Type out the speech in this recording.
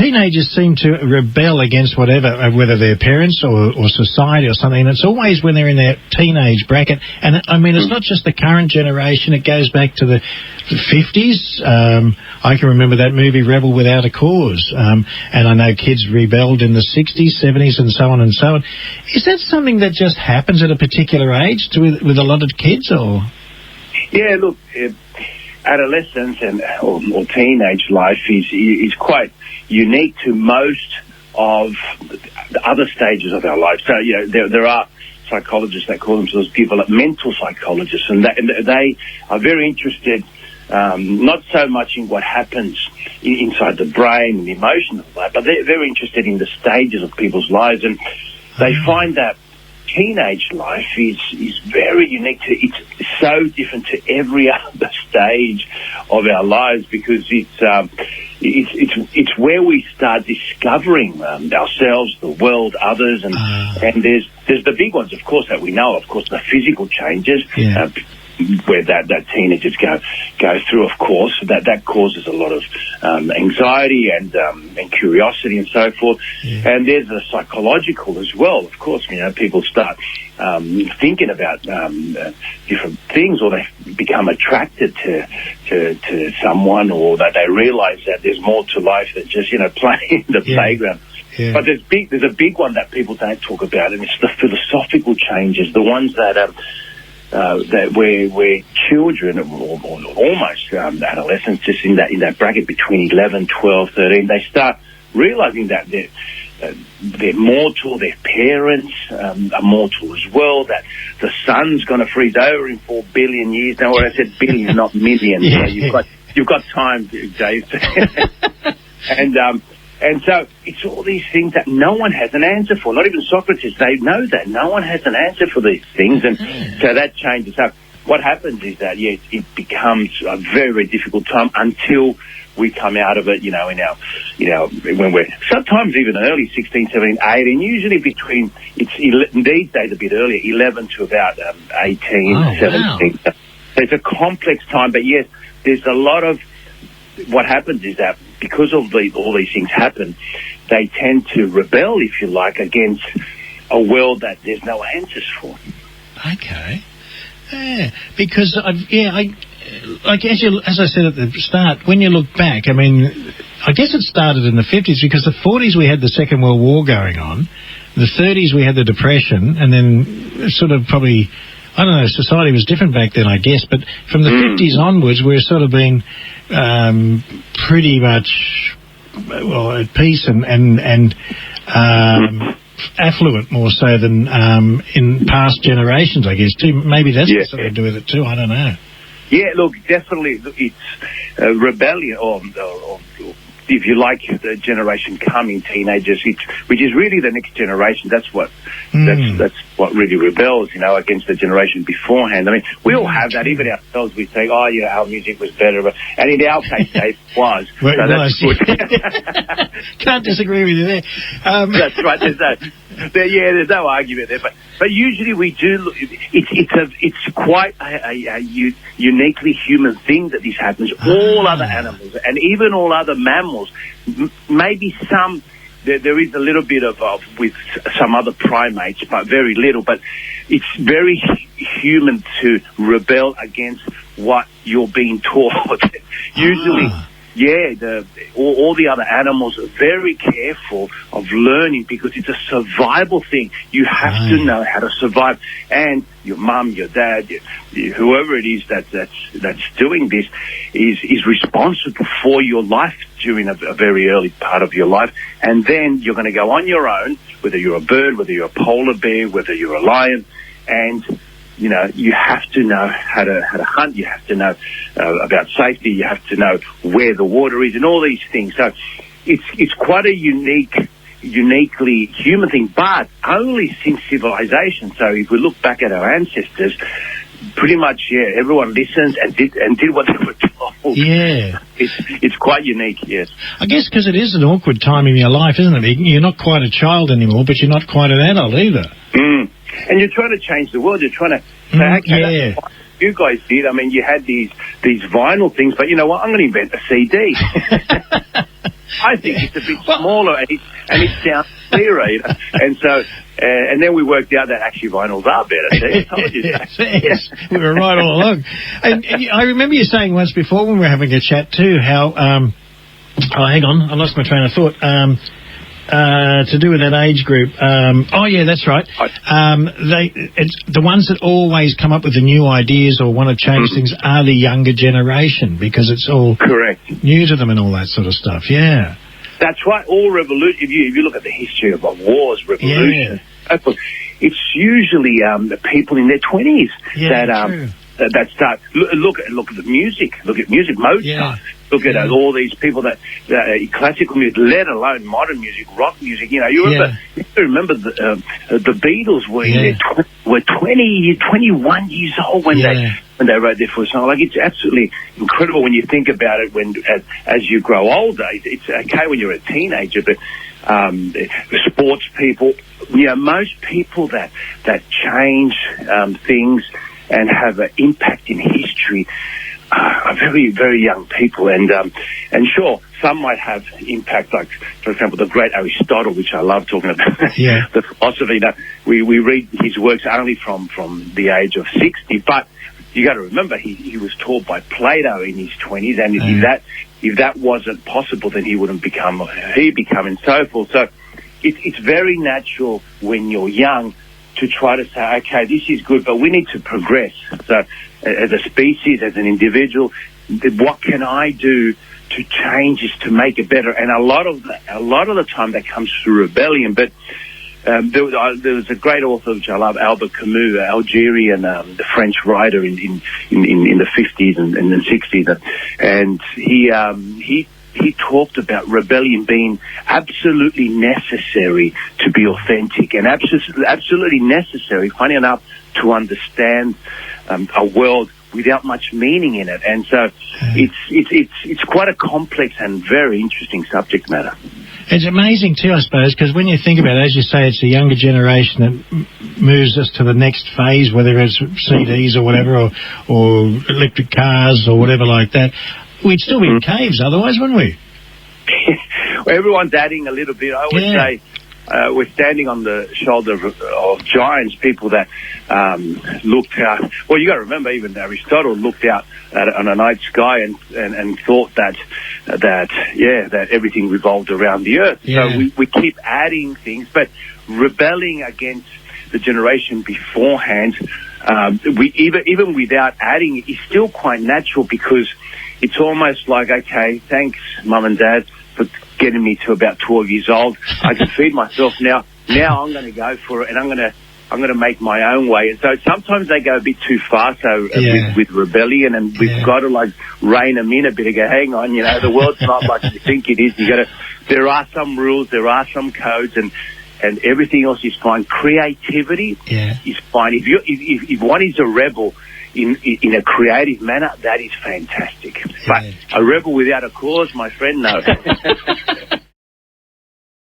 teenagers seem to rebel against whatever, whether they're parents or society or something. And it's always when they're in their teenage bracket. And I mean, it's not just the current generation. It goes back to the 50s. I can remember that movie Rebel Without a Cause. And I know kids rebelled in the 60s, 70s, and so on and so on. Is that something that just happens at a particular age with a lot of kids, or? Yeah, look, adolescence or teenage life is quite unique to most of the other stages of our life. So, you know, there are psychologists that call themselves developmental psychologists, and they are very interested not so much in what happens inside the brain and the emotions of that, but they're very interested in the stages of people's lives, and they find that teenage life is very unique. It's so different to every other stage of our lives because it's where we start discovering ourselves, the world, others, and there's the big ones, of course, that we know. Of course, the physical changes. Yeah. Where that teenagers go through, of course, that causes a lot of anxiety and curiosity and so forth. Yeah. And there's the psychological as well. Of course, you know, people start thinking about different things, or they become attracted to someone, or that they realise that there's more to life than just, you know, playing in the playground. Yeah. But there's a big one that people don't talk about, and it's the philosophical changes, the ones that where children, or almost adolescents, just in that bracket between 11, 12, 13, they start realising that they're mortal, their parents are mortal as well, that the sun's going to freeze over in 4 billion years. Now, when I said billion, not million. Yeah. You've got time, Dave. And so it's all these things that no one has an answer for. Not even Socrates. They know that. No one has an answer for these things. And so that changes. So what happens is that, it becomes a very, very difficult time until we come out of it, when we're sometimes even early, 16, 17, 18, usually between, these days a bit earlier, 11 to about 18, 17. Wow. So it's a complex time. But yes, there's a lot of, what happens is that because of all these things happen, they tend to rebel, if you like, against a world that there's no answers for. Okay. Yeah, because, as I said at the start, when you look back, I mean, I guess it started in the 50s because the 40s we had the Second World War going on, the 30s we had the Depression, and then sort of probably, I don't know, society was different back then, I guess, but from the 50s onwards, we're sort of being pretty much, at peace and affluent more so than in past generations, I guess, too. Maybe that's got something to do with it too, I don't know. Yeah, look, definitely it's rebellion, or if you like, the generation coming, teenagers, which is really the next generation. That's what what really rebels, against the generation beforehand. I mean, we all have that. Even ourselves, we say, our music was better. And in our case, Dave, was. Well, so that's good. Can't disagree with you there. That's right. There's no argument there. But usually we do. It's quite a uniquely human thing that this happens. All other animals and even all other mammals, maybe some. There is a little bit of with some other primates, but very little. But it's very human to rebel against what you're being taught. Usually, all the other animals are very careful of learning because it's a survival thing. You have to know how to survive. And your mum, your dad, whoever it is that's doing this is responsible for your life during a very early part of your life. And then you're going to go on your own, whether you're a bird, whether you're a polar bear, whether you're a lion, and you have to know how to hunt. You have to know about safety. You have to know where the water is and all these things. So it's quite a uniquely human thing, but only since civilization. So if we look back at our ancestors, pretty much, everyone listens and did what they were told. Yeah. It's quite unique, yes. I guess because it is an awkward time in your life, isn't it? You're not quite a child anymore, but you're not quite an adult either. And you're trying to change the world. You're trying to say, okay, that's what you guys did. I mean, you had these vinyl things, but you know what? I'm going to invent a CD. I think it's a bit smaller, and it's down clearer, you know? And so, and then we worked out that actually vinyls are better. See, I told you that. Yes, we were right all along. And I remember you saying once before when we were having a chat too, how, oh, hang on, I lost my train of thought. To do with that age group. Oh, yeah, that's right. It's the ones that always come up with the new ideas or want to change things are the younger generation, because it's all correct, new to them and all that sort of stuff. Yeah. That's right. All revolution. If you look at the history of wars, revolution, it's usually the people in their 20s that start. Look at the music. Look at music. Mozart. Yeah. Look at all these people that classical music, let alone modern music, rock music. You know, you remember the Beatles were were 21 years old when they wrote their first song. Like, it's absolutely incredible when you think about it. When as you grow older, it's okay when you're a teenager, but sports people, you know, most people that change things and have an impact in history are very, very young people, and sure, some might have impact, like, for example, the great Aristotle, which I love talking about, the philosophy. That we read his works only from the age of 60, but you got to remember he was taught by Plato in his 20s, and if that wasn't possible, then he wouldn't become and so forth. So it's very natural when you're young to try to say, okay, this is good, but we need to progress. So as a species, as an individual, what can I do to change this, to make it better? And a lot of the time that comes through rebellion. But there was a great author which I love, Albert Camus, Algerian, the French writer in the 50s and the 60s, and he talked about rebellion being absolutely necessary to be authentic, and absolutely necessary, funny enough, to understand a world without much meaning in it. And so it's quite a complex and very interesting subject matter. It's amazing too, I suppose, because when you think about it, as you say, it's the younger generation that moves us to the next phase, whether it's CDs or whatever, or electric cars or whatever like that. We'd still be in caves otherwise, wouldn't we? Well, everyone's adding a little bit. I would say we're standing on the shoulder of giants, people that looked out. Well, you got to remember, even Aristotle looked out on a night sky and thought that everything revolved around the earth. Yeah. So we keep adding things, but rebelling against the generation beforehand, we even without adding it, is still quite natural, because it's almost like, okay, thanks, Mum and Dad, for getting me to about 12 years old. I can feed myself now. Now I'm going to go for it, and I'm going to make my own way. And so sometimes they go a bit too far. So with rebellion, and we've got to like rein them in a bit and go, hang on, you know, the world's not like you think it is. There are some rules, there are some codes, and everything else is fine. Creativity is fine. If one is a rebel in a creative manner, that is fantastic. But a rebel without a cause, my friend, no.